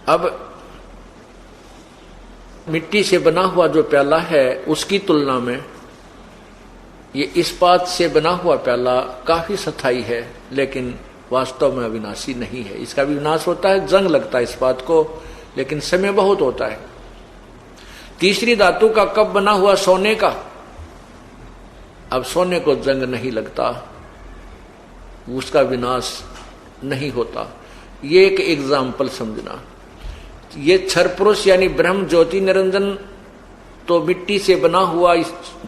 अब मिट्टी से बना हुआ जो प्याला है उसकी तुलना में ये इस्पात से बना हुआ प्याला काफी स्थायी है, लेकिन वास्तव में अविनाशी नहीं है। इसका भी विनाश होता है, जंग लगता है इस्पात को, लेकिन समय बहुत होता है। तीसरी धातु का कप बना हुआ सोने का, अब सोने को जंग नहीं लगता, उसका विनाश नहीं होता। ये एक एग्जाम्पल समझना। ये क्षर पुरुष यानी ब्रह्म ज्योति निरंजन तो मिट्टी से बना हुआ,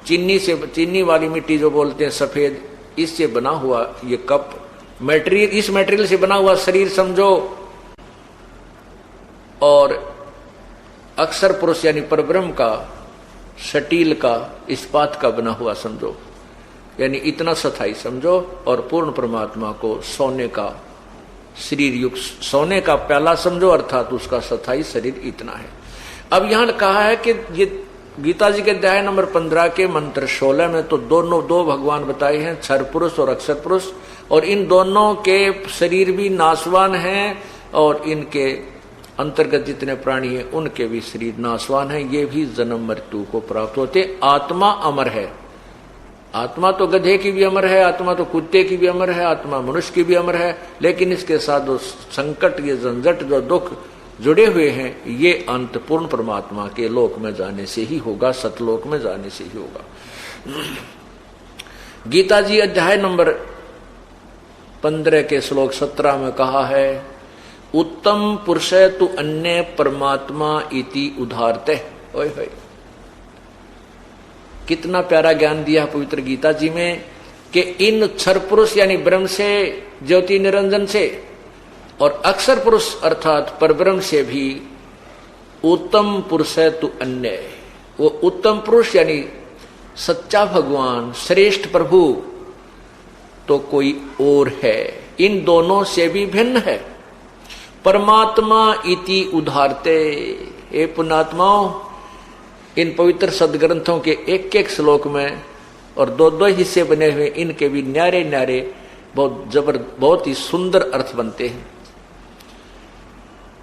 चीनी वाली मिट्टी जो बोलते हैं सफेद, इससे बना हुआ ये कप मटेरियल, इस मटेरियल से बना हुआ शरीर समझो, और अक्षर पुरुष यानी परब्रह्म का, स्टील का, इस्पात का बना हुआ समझो, यानी इतना स्थायी समझो। और पूर्ण परमात्मा को सोने का शरीर युक्त, सोने का प्याला समझो, अर्थात उसका स्थायी शरीर इतना है। अब यहां कहा है कि ये गीता जी के अध्याय नंबर 15 के मंत्र 16 में तो दो भगवान बताए हैं, क्षर पुरुष और अक्षर पुरुष, और इन दोनों के शरीर भी नाशवान हैं, और इनके अंतर्गत जितने प्राणी हैं उनके भी शरीर नाशवान हैं, ये भी जन्म मृत्यु को प्राप्त होते। आत्मा अमर है, आत्मा तो गधे की भी अमर है, आत्मा तो कुत्ते की भी अमर है, आत्मा मनुष्य की भी अमर है, लेकिन इसके साथ जो संकट, ये झंझट, जो दुख जुड़े हुए हैं, ये अंत पूर्ण परमात्मा के लोक में जाने से ही होगा, सतलोक में जाने से ही होगा। गीता जी अध्याय नंबर 15 के श्लोक 17 में कहा है, उत्तम पुरुष तु अन्य परमात्मा इति उदारते। ओए होए, कितना प्यारा ज्ञान दिया पवित्र गीता जी में कि इन क्षर पुरुष यानी ब्रह्म से, ज्योति निरंजन से, और अक्षर पुरुष अर्थात परब्रह्म से भी उत्तम पुरुष है तु अन्य। वो उत्तम पुरुष यानी सच्चा भगवान, श्रेष्ठ प्रभु तो कोई और है, इन दोनों से भी भिन्न है। परमात्मा इति उदारते। हे पुण्यात्माओं, इन पवित्र सदग्रंथों के एक एक श्लोक में और दो दो हिस्से बने हुए, इनके भी न्यारे न्यारे बहुत ही सुंदर अर्थ बनते हैं।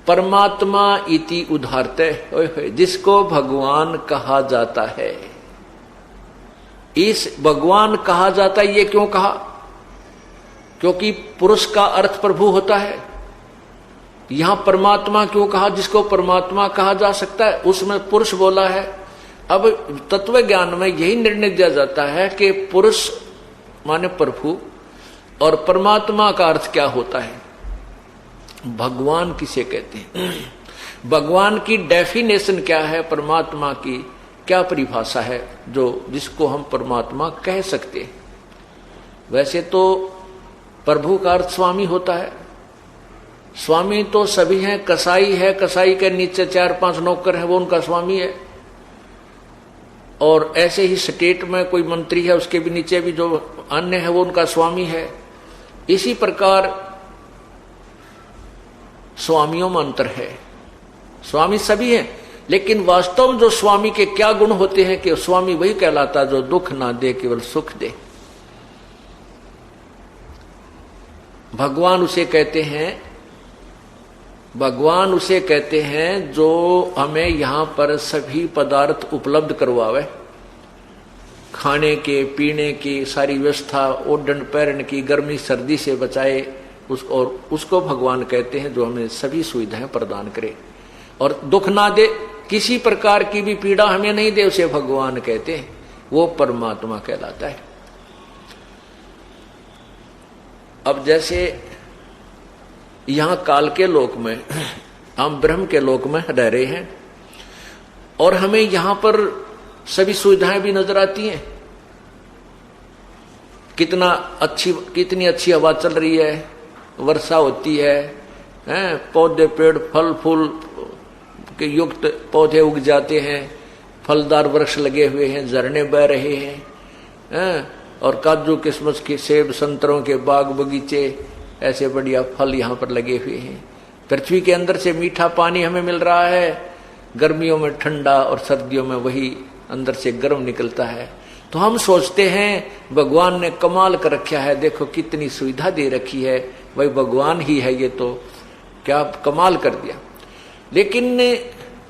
परमात्मा इति उदारते, जिसको भगवान कहा जाता है। इस भगवान कहा जाता है, ये क्यों कहा? क्योंकि पुरुष का अर्थ प्रभु होता है। यहां परमात्मा क्यों कहा? जिसको परमात्मा कहा जा सकता है, उसमें पुरुष बोला है। अब तत्व ज्ञान में यही निर्णय दिया जाता है कि पुरुष माने प्रभु, और परमात्मा का अर्थ क्या होता है, भगवान किसे कहते हैं, भगवान की डेफिनेशन क्या है, परमात्मा की क्या परिभाषा है, जिसको हम परमात्मा कह सकते हैं। वैसे तो प्रभु का अर्थ स्वामी होता है। स्वामी तो सभी हैं, कसाई है, कसाई के नीचे 4-5 नौकर हैं, वो उनका स्वामी है। और ऐसे ही स्टेट में कोई मंत्री है, उसके भी नीचे भी जो अन्य है वो उनका स्वामी है। इसी प्रकार स्वामियों में अंतर है। स्वामी सभी हैं, लेकिन वास्तव में जो स्वामी के क्या गुण होते हैं कि स्वामी वही कहलाता जो दुख ना दे, केवल सुख दे। भगवान उसे कहते हैं, भगवान उसे कहते हैं जो हमें यहां पर सभी पदार्थ उपलब्ध करवावे, खाने के, पीने की सारी व्यवस्था, ओढ़न पहनने की, गर्मी सर्दी से बचाए, उसको भगवान कहते हैं जो हमें सभी सुविधाएं प्रदान करे और दुख ना दे, किसी प्रकार की भी पीड़ा हमें नहीं दे, उसे भगवान कहते हैं। वो परमात्मा कहलाता है। अब जैसे यहां काल के लोक में, हम ब्रह्म के लोक में रह रहे हैं और हमें यहां पर सभी सुविधाएं भी नजर आती हैं। कितनी अच्छी हवा चल रही है, वर्षा होती है, पौधे पेड़ फल फूल के युक्त पौधे उग जाते हैं, फलदार वृक्ष लगे हुए हैं, झरने बह रहे हैं, और काजू किस्मस के, सेब संतरों के बाग बगीचे, ऐसे बढ़िया फल यहाँ पर लगे हुए हैं। पृथ्वी के अंदर से मीठा पानी हमें मिल रहा है, गर्मियों में ठंडा और सर्दियों में वही अंदर से गर्म निकलता है। तो हम सोचते हैं भगवान ने कमाल कर रखा है, देखो कितनी सुविधा दे रखी है, वही भगवान ही है, ये तो क्या कमाल कर दिया। लेकिन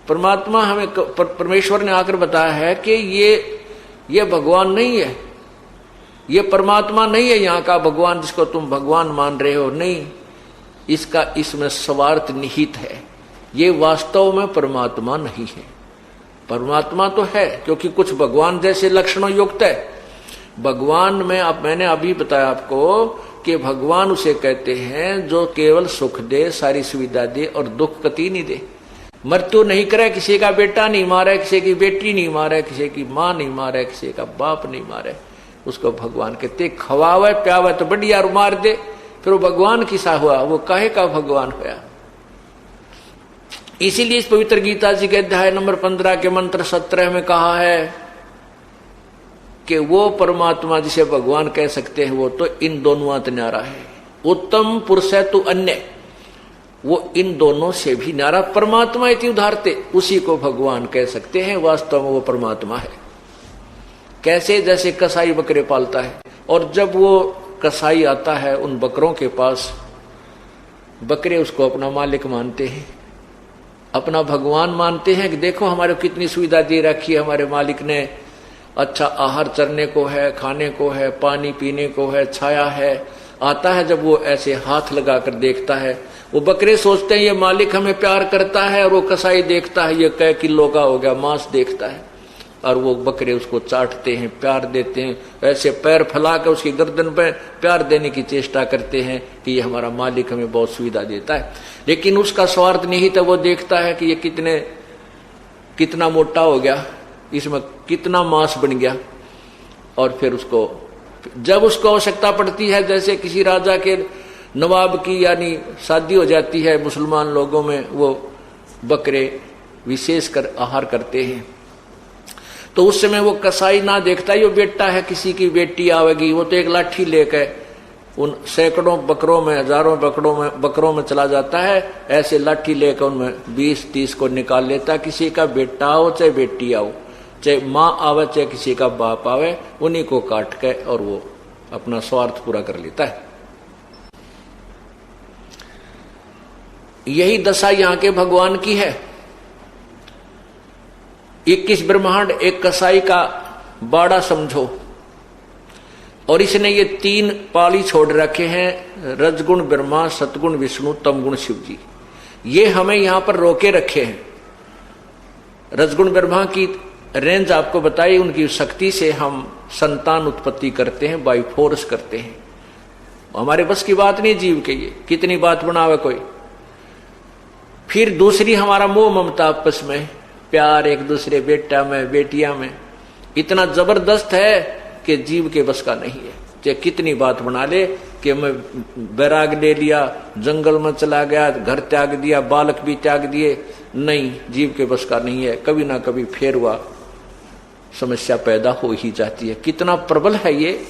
परमात्मा हमें परमेश्वर ने आकर बताया है कि ये भगवान नहीं है, ये परमात्मा नहीं है यहाँ का भगवान जिसको तुम भगवान मान रहे हो, नहीं, इसमें स्वार्थ निहित है, ये वास्तव में परमात्मा नहीं है। परमात्मा तो है क्योंकि कुछ भगवान जैसे लक्षणों युक्त है। भगवान में मैंने अभी बताया आपको कि भगवान उसे कहते हैं जो केवल सुख दे, सारी सुविधा दे और दुख कति नहीं दे, मृत्यु नहीं करे, किसी का बेटा नहीं मारे, किसी की बेटी नहीं मारे, किसी की माँ नहीं मारे, किसी का बाप नहीं मारे, उसको भगवान कहते। खवावे प्यावे तो बढ़िया मार दे, फिर वो भगवान किसा हुआ, वो काहे का भगवान हुआ। इसीलिए इस पवित्र गीता जी के अध्याय नंबर 15 के मंत्र 17 में कहा है कि वो परमात्मा जिसे भगवान कह सकते हैं वो तो इन दोनों न्यारा है। उत्तम पुरुष है तू अन्य, वो इन दोनों से भी न्यारा परमात्मा इति उदाहरते, उसी को भगवान कह सकते हैं। वास्तव में वो परमात्मा है। कैसे? जैसे कसाई बकरे पालता है और जब वो कसाई आता है उन बकरों के पास, बकरे उसको अपना मालिक मानते हैं, अपना भगवान मानते हैं कि देखो हमारे को कितनी सुविधा दे रखी है हमारे मालिक ने, अच्छा आहार चरने को है, खाने को है, पानी पीने को है, छाया है। आता है जब वो ऐसे हाथ लगाकर देखता है, वो बकरे सोचते हैं ये मालिक हमें प्यार करता है, और वो कसाई देखता है ये कै किलो का हो गया मांस देखता है, और वो बकरे उसको चाटते हैं, प्यार देते हैं, ऐसे पैर फैला कर उसकी गर्दन पर प्यार देने की चेष्टा करते हैं कि ये हमारा मालिक हमें बहुत सुविधा देता है। लेकिन उसका स्वार्थ नहीं था, वो देखता है कि ये कितना मोटा हो गया, इसमें कितना मांस बन गया, और फिर उसको जब उसको आवश्यकता पड़ती है, जैसे किसी राजा के नवाब की यानी शादी हो जाती है मुसलमान लोगों में, वो बकरे विशेष कर आहार करते हैं, तो उस समय वो कसाई ना देखता ये बेटा है किसी की बेटी आवेगी, वो तो एक लाठी लेकर उन सैकड़ों बकरों में, हजारों बकरों में चला जाता है, ऐसे लाठी लेकर उनमें 20-30 को निकाल लेता। किसी का बेटा आओ चाहे बेटी आओ, चाहे माँ आवे चाहे किसी का बाप आवे, उन्हीं को काट के और वो अपना स्वार्थ पूरा कर लेता है। यही दशा यहाँ के भगवान की है। 21 ब्रह्मांड एक कसाई का बाड़ा समझो, और इसने ये 3 पाली छोड़ रखे हैं, रजगुण ब्रह्मा, सतगुण विष्णु, तमगुण शिव जी। ये हमें यहां पर रोके रखे हैं। रजगुण ब्रह्मा की रेंज आपको बताई, उनकी शक्ति से हम संतान उत्पत्ति करते हैं, बाई फोर्स करते हैं। हमारे बस की बात नहीं जीव के, ये कितनी बात बनावे कोई। फिर दूसरी हमारा मोह ममता, आपस में प्यार, एक दूसरे बेटा में बेटिया में इतना जबरदस्त है कि जीव के बस का नहीं है। चाहे कितनी बात बना ले कि मैं बैराग ले लिया, जंगल में चला गया, घर त्याग दिया, बालक भी त्याग दिए, नहीं, जीव के बस का नहीं है। कभी ना कभी फेर हुआ समस्या पैदा हो ही जाती है। कितना प्रबल है ये।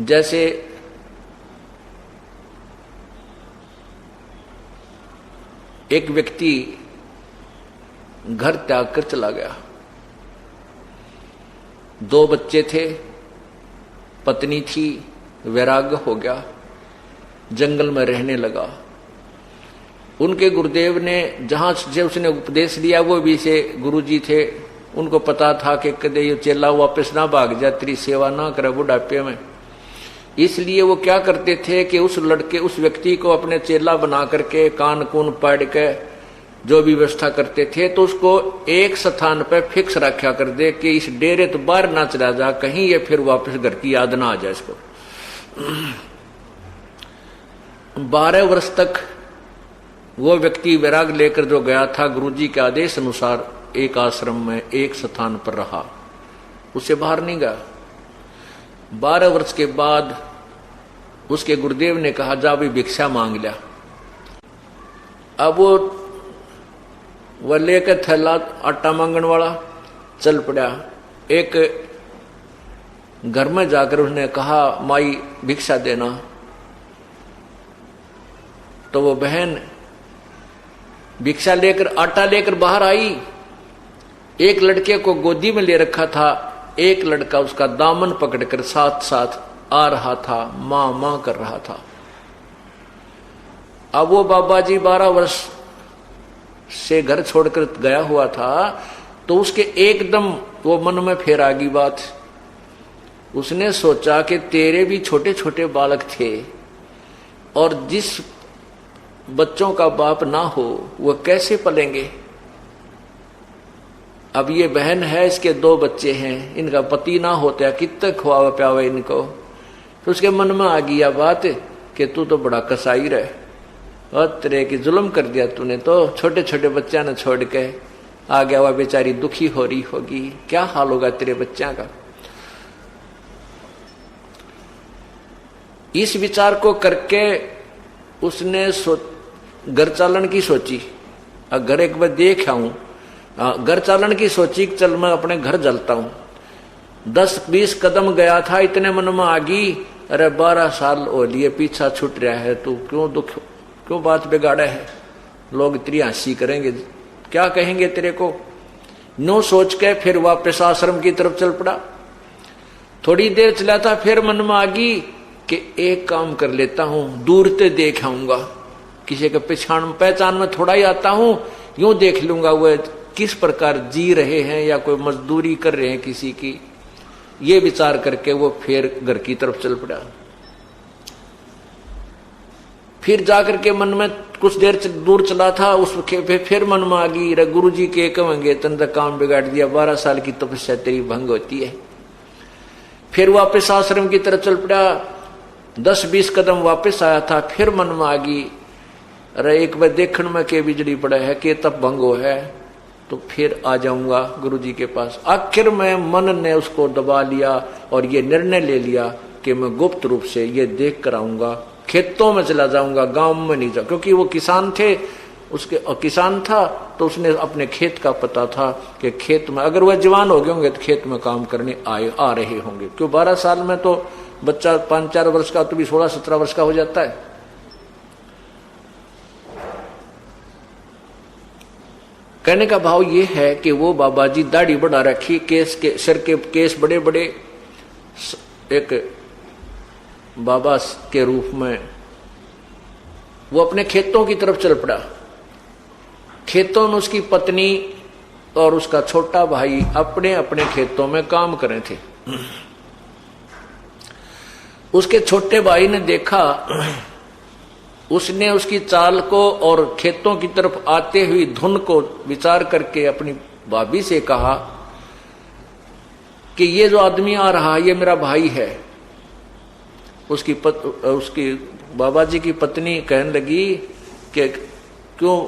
जैसे एक व्यक्ति घर त्याग कर चला गया, 2 बच्चे थे, पत्नी थी, वैराग्य हो गया, जंगल में रहने लगा। उनके गुरुदेव ने जहां से उसने उपदेश दिया, वो भी से गुरुजी थे, उनको पता था कि कदे ये चेला वापस ना भाग जा, तेरी सेवा ना करे बुढ़ापे में। इसलिए वो क्या करते थे कि उस व्यक्ति को अपने चेला बना करके कान कून पाड़ के जो भी व्यवस्था करते थे, तो उसको एक स्थान पर फिक्स रखा कर दे कि इस डेरे तो बाहर ना चला जा, कहीं ये फिर वापस घर की याद ना आ जाए इसको। 12 वर्ष तक वो व्यक्ति वैराग लेकर जो गया था, गुरुजी के आदेश अनुसार एक आश्रम में एक स्थान पर रहा, उससे बाहर नहीं गया। 12 वर्ष के बाद उसके गुरुदेव ने कहा जा भी भिक्षा मांग लिया। अब वो लेकर थैला आटा मांगने वाला चल पड़ा। एक घर में जाकर उसने कहा माई भिक्षा देना, तो वो बहन भिक्षा लेकर आटा लेकर बाहर आई। एक लड़के को गोदी में ले रखा था, एक लड़का उसका दामन पकड़कर साथ साथ आ रहा था, मां मां कर रहा था। अब वो बाबा जी 12 वर्ष से घर छोड़कर गया हुआ था, तो उसके एकदम वो मन में फिर आ गई बात। उसने सोचा कि तेरे भी छोटे छोटे बालक थे और जिस बच्चों का बाप ना हो वह कैसे पलेंगे। अब ये बहन है, इसके 2 बच्चे हैं, इनका पति ना होता कितने खुआवे प्यावे इनको। तो उसके मन में आ गई बात कि तू तो बड़ा कसाई रहे और तेरे की जुल्म कर दिया तूने, तो छोटे छोटे बच्चा ने छोड़ के आ गया। वह बेचारी दुखी हो रही होगी, क्या हाल होगा तेरे बच्चा का। इस विचार को करके उसने घर चालन की सोची। घर एक बार देख आऊं, घर चालन की सोची कि चल मैं अपने घर जलता हूं। 10-20 कदम गया था, इतने मन में आ गई, अरे 12 साल हो लिए पीछा छूट रहा है, तू क्यों बात बिगाड़ा है। लोग इतनी हंसी करेंगे, क्या कहेंगे तेरे को। नो सोच के फिर वापस आश्रम की तरफ चल पड़ा। थोड़ी देर चला था, फिर मन में आ गई कि एक काम कर लेता हूं, दूर से देख आऊंगा, किसी के पहचान में थोड़ा ही आता हूं, यूं देख लूंगा वह किस प्रकार जी रहे हैं या कोई मजदूरी कर रहे हैं किसी की। ये विचार करके वो फिर घर की तरफ चल पड़ा। फिर जाकर के मन में कुछ देर दूर चला था, उसके फिर मन में आ गई, रे गुरु जी के कहेंगे तंदा काम बिगाड़ दिया, 12 साल की तपस्या तेरी भंग होती है। फिर वापस आश्रम की तरफ चल पड़ा। 10-20 कदम वापस आया था, फिर मन में आ गई, अरे एक बार देखने में के बिजली पड़ा है, के तप भंग हो है, तो फिर आ जाऊंगा गुरु जी के पास। आखिर में मन ने उसको दबा लिया और ये निर्णय ले लिया कि मैं गुप्त रूप से ये देख कर आऊंगा, खेतों में चला जाऊंगा, गांव में नहीं जाऊंगा। क्योंकि वो किसान थे, उसके किसान था, तो उसने अपने खेत का पता था कि खेत में अगर वह जवान हो गए होंगे तो खेत में काम करने आ रहे होंगे। क्यों 12 साल में तो बच्चा 5-4 वर्ष का तो भी 16-17 वर्ष का हो जाता है। कहने का भाव ये है कि वो बाबा जी दाढ़ी बढ़ा रखी, केस के सिर के केस बड़े बड़े, एक बाबा के रूप में वो अपने खेतों की तरफ चल पड़ा। खेतों में उसकी पत्नी और उसका छोटा भाई अपने अपने खेतों में काम कर रहे थे। उसके छोटे भाई ने देखा, उसने उसकी चाल को और खेतों की तरफ आते हुई धुन को विचार करके अपनी भाभी से कहा कि ये जो आदमी आ रहा है ये मेरा भाई है। उसकी बाबा जी की पत्नी कहने लगी कि क्यों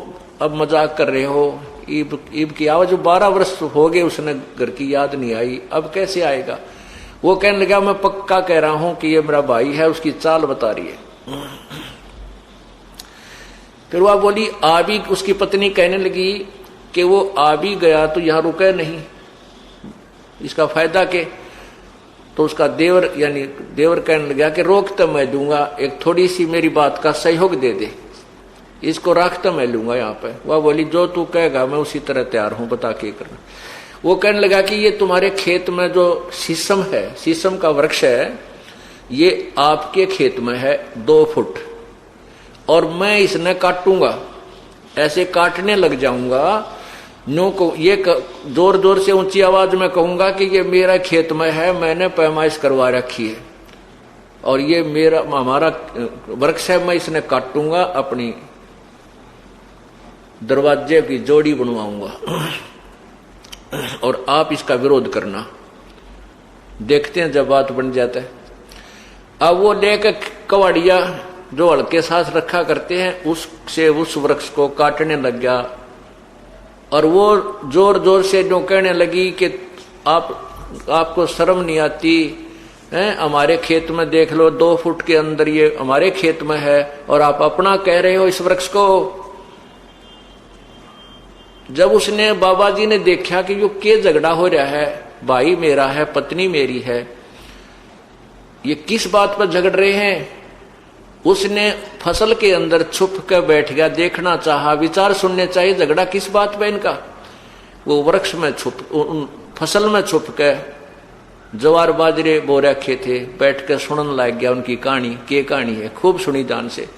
अब मजाक कर रहे हो, ईब की आवाज, 12 वर्ष हो गए उसने घर की याद नहीं आई, अब कैसे आएगा। वो कहने लगा मैं पक्का कह रहा हूं कि ये मेरा भाई है, उसकी चाल बता रही है। फिर वह बोली आ भी, उसकी पत्नी कहने लगी कि वो आ भी गया तो यहां रुके नहीं, इसका फायदा के। तो उसका देवर यानी देवर कहने लगा कि रोक तो मैं दूंगा, एक थोड़ी सी मेरी बात का सहयोग दे दे, इसको रख तो मैं लूंगा यहाँ पे। वह बोली जो तू कहेगा मैं उसी तरह तैयार हूं, बता के करना। वो कहने लगा कि ये तुम्हारे खेत में जो शीशम है, शीशम का वृक्ष है, ये आपके खेत में है 2 फुट, और मैं इसने काटूंगा, ऐसे काटने लग जाऊंगा, नो को ये जोर जोर से ऊंची आवाज में कहूंगा कि ये मेरा खेत में है, मैंने पैमाइश करवा रखी है और ये हमारा वृक्ष है, मैं इसने काटूंगा, अपनी दरवाजे की जोड़ी बनवाऊंगा और आप इसका विरोध करना। देखते हैं जब बात बन जाता है। अब वो लेकर कवाड़िया जो हल्के सांस रखा करते हैं उससे उस वृक्ष को काटने लग गया और वो जोर जोर से जो कहने लगी कि आपको शर्म नहीं आती है, हमारे खेत में देख लो 2 फुट के अंदर ये हमारे खेत में है और आप अपना कह रहे हो इस वृक्ष को। जब उसने बाबा जी ने देखा कि यो के झगड़ा हो रहा है, भाई मेरा है, पत्नी मेरी है, ये किस बात पर झगड़ रहे हैं, उसने फसल के अंदर छुप कर बैठ गया, देखना चाहा, विचार सुनने चाहिए झगड़ा किस बात पे इनका। वो वृक्ष में फसल में छुप के जवार बाजरे बो रखे थे, बैठ कर सुनने लग गया उनकी कहानी। के कहानी है, खूब सुनी ध्यान से।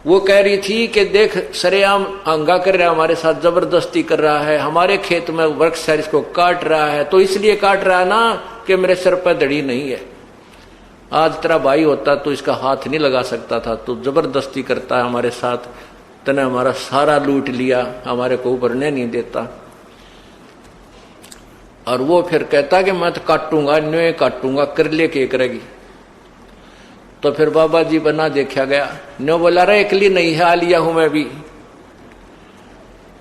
वो कह रही थी कि देख सरेआम हंगा कर रहा है, हमारे साथ जबरदस्ती कर रहा है, हमारे खेत में वृक्ष है इसको काट रहा है, तो इसलिए काट रहा है ना कि मेरे सिर पर दड़ी नहीं है। आज तेरा भाई होता तो इसका हाथ नहीं लगा सकता था, तो जबरदस्ती करता है हमारे साथ, तने हमारा सारा लूट लिया, हमारे को उभरने नहीं देता। और वो फिर कहता कि मैं तो काटूंगा, न्योय काटूंगा, कर ले के करेगी। तो फिर बाबा जी बना देखा गया, न्यो बोला रे एकली नहीं है, आ लिया हूं मैं भी।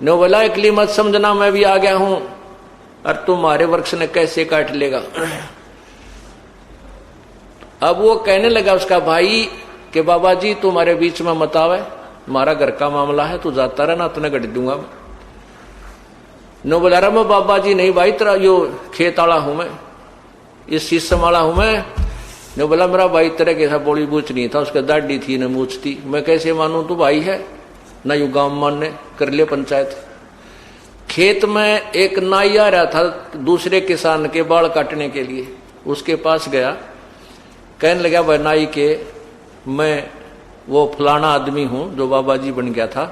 न्यो बोला एकली मत समझना, मैं भी आ गया हूं, और तुम्हारे वृक्ष ने कैसे काट लेगा। अब वो कहने लगा उसका भाई कि बाबा जी तुम्हारे बीच में मत आवे, हमारा घर का मामला है, तू जाता रहना, तुने गढ़ दूंगा मैं। नो बोला रहा मैं बाबा जी नहीं भाई, तेरा यो खेत वाला हूं मैं, इस शीशम वाला हूं मैं। ने बोला मेरा भाई तेरे कैसा बोली बूच नहीं था, उसके दाढ़ी थी न मूछ थी, मैं कैसे मानूं तू भाई है ना, यू गांव मानने कर ले पंचायत। खेत में एक नाई आ रहा था दूसरे किसान के बाल काटने के लिए, उसके पास गया, कहने लगा भाई नाई के मैं वो फलाना आदमी हूं जो बाबा जी बन गया था,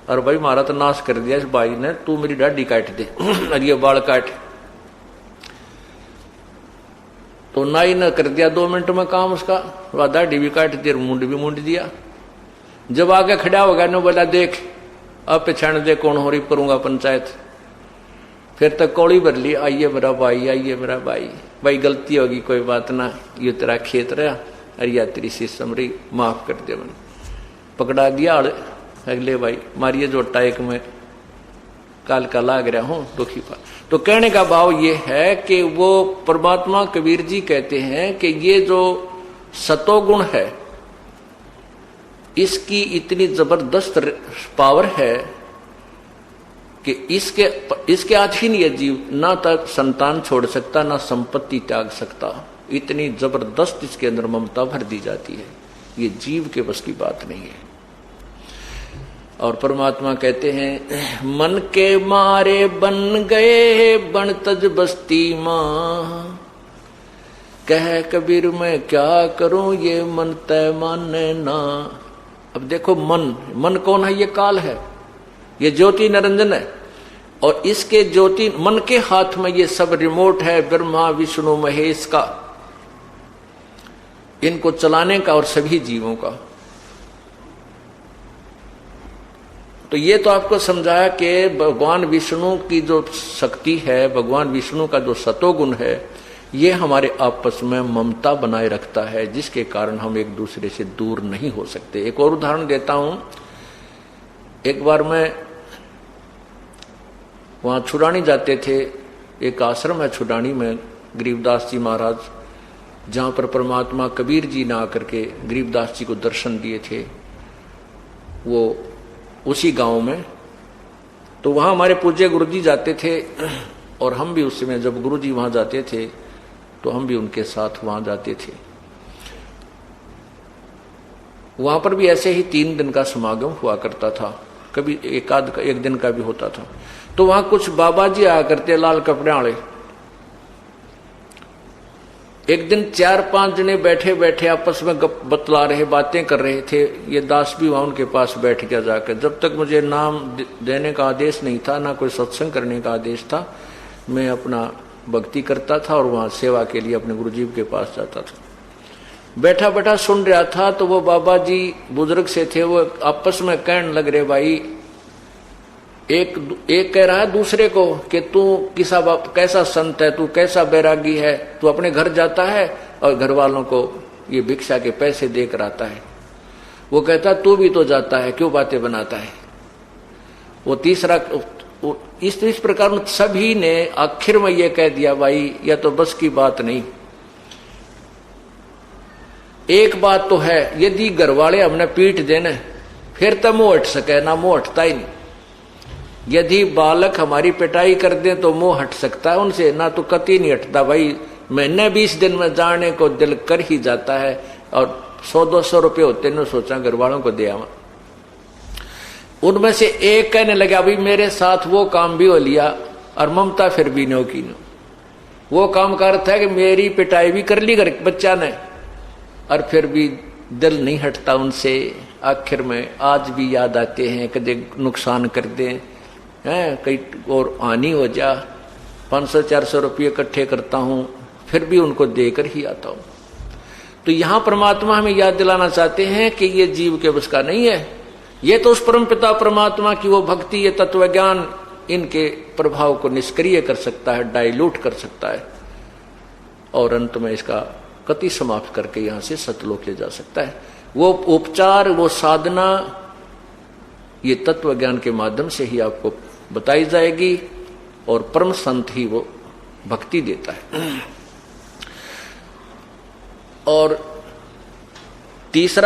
और भाई मारा तो नाश कर दिया इस भाई ने, तू मेरी दाढ़ी काट दे और ये बाल काट। तो नाई ने कर दिया 2 मिनट में काम उसका, वह दाढ़ी भी काट दी, मुंड भी मुंड दिया। जब आगे खड़ा हो गया ने बोला देख अब पहचान दे कौन हो रही, करूंगा पंचायत। फिर तक कौड़ी भर ली, आइए मेरा भाई, आइए मेरा भाई, भाई गलती होगी कोई बात ना, ये तेरा खेत रहा और या तेरी शीशम रही, माफ कर दे। मैंने पकड़ा दिया अगले भाई, मारिए जोटा एक में काल का लाग रहा हूं दुखी पा। तो कहने का भाव ये है कि वो परमात्मा कबीर जी कहते हैं कि ये जो सतोगुण है इसकी इतनी जबरदस्त पावर है कि इसके अधीन ये जीव ना तक संतान छोड़ सकता, ना संपत्ति त्याग सकता, इतनी जबरदस्त इसके अंदर ममता भर दी जाती है, ये जीव के बस की बात नहीं है। और परमात्मा कहते हैं मन के मारे बन गए बन तज बस्ती मां, कह कबीर मैं क्या करूं ये मन तय माने ना। अब देखो मन कौन है, ये काल है, ये ज्योति निरंजन है, और इसके ज्योति मन के हाथ में ये सब रिमोट है ब्रह्मा विष्णु महेश का, इनको चलाने का और सभी जीवों का। तो ये तो आपको समझाया कि भगवान विष्णु की जो शक्ति है, भगवान विष्णु का जो सतोगुण है, ये हमारे आपस में ममता बनाए रखता है, जिसके कारण हम एक दूसरे से दूर नहीं हो सकते। एक और उदाहरण देता हूं। एक बार मैं वहां छुड़ानी जाते थे, एक आश्रम है छुड़ानी में, गरीबदास जी महाराज, जहां पर परमात्मा कबीर जी ने आकर के गरीबदास जी को दर्शन दिए थे, वो उसी गांव में। तो वहां हमारे पूज्य गुरुजी जाते थे, और हम भी उस समय जब गुरुजी वहां जाते थे तो हम भी उनके साथ वहां जाते थे। वहां पर भी ऐसे ही 3 दिन का समागम हुआ करता था, कभी एक दिन का भी होता था। तो वहां कुछ बाबा जी आया करते लाल कपड़े वाले। एक दिन 4-5 जने बैठे बैठे आपस में बतला रहे, बातें कर रहे थे। ये दास भी वहां उनके पास बैठ गया जाकर। जब तक मुझे नाम देने का आदेश नहीं था, ना कोई सत्संग करने का आदेश था, मैं अपना भक्ति करता था और वहां सेवा के लिए अपने गुरुजी के पास जाता था। बैठा बैठा सुन रहा था, तो वो बाबा जी बुजुर्ग से थे, वो आपस में कहने लग रहे, भाई एक कह रहा है दूसरे को कि तू कैसा संत है, तू कैसा बैरागी है, तू अपने घर जाता है और घर वालों को ये भिक्षा के पैसे देकर आता है। वो कहता तू भी तो जाता है, क्यों बातें बनाता है। वो तीसरा इस प्रकार सभी ने आखिर में ये कह दिया, भाई यह तो बस की बात नहीं। एक बात तो है, यदि घर वाले हमने पीट देने फिर तो मुंह हट सके, ना मुंह हटता ही नहीं। यदि बालक हमारी पिटाई कर दे तो मुंह हट सकता है उनसे, ना तो कति नहीं हटता। भाई महीने 20 दिन में जाने को दिल कर ही जाता है, और 100-200 रुपये होते ने, सोचा घर वालों को दे आवा। उनमें से एक कहने लगा, भाई मेरे साथ वो काम भी हो लिया और ममता फिर भी नो की नो। वो काम करता है कि मेरी पिटाई भी कर ली घर बच्चा ने, और फिर भी दिल नहीं हटता उनसे, आखिर में आज भी याद आते हैं, कदे नुकसान कर दें हैं, कहीं और हानि हो जा। 500-400 रुपये इकट्ठे करता हूं, फिर भी उनको देकर ही आता हूं। तो यहां परमात्मा हमें याद दिलाना चाहते हैं कि ये जीव के बस का नहीं है। ये तो उस परम पिता परमात्मा की वो भक्ति, ये तत्व ज्ञान इनके प्रभाव को निष्क्रिय कर सकता है, डाइल्यूट कर सकता है, और अंत में इसका कति समाप्त करके यहां से सतलोक ले जा सकता है। वो उपचार, वो साधना ये तत्व ज्ञान के माध्यम से ही आपको बताई जाएगी, और परम संत ही वो भक्ति देता है। और तीसरा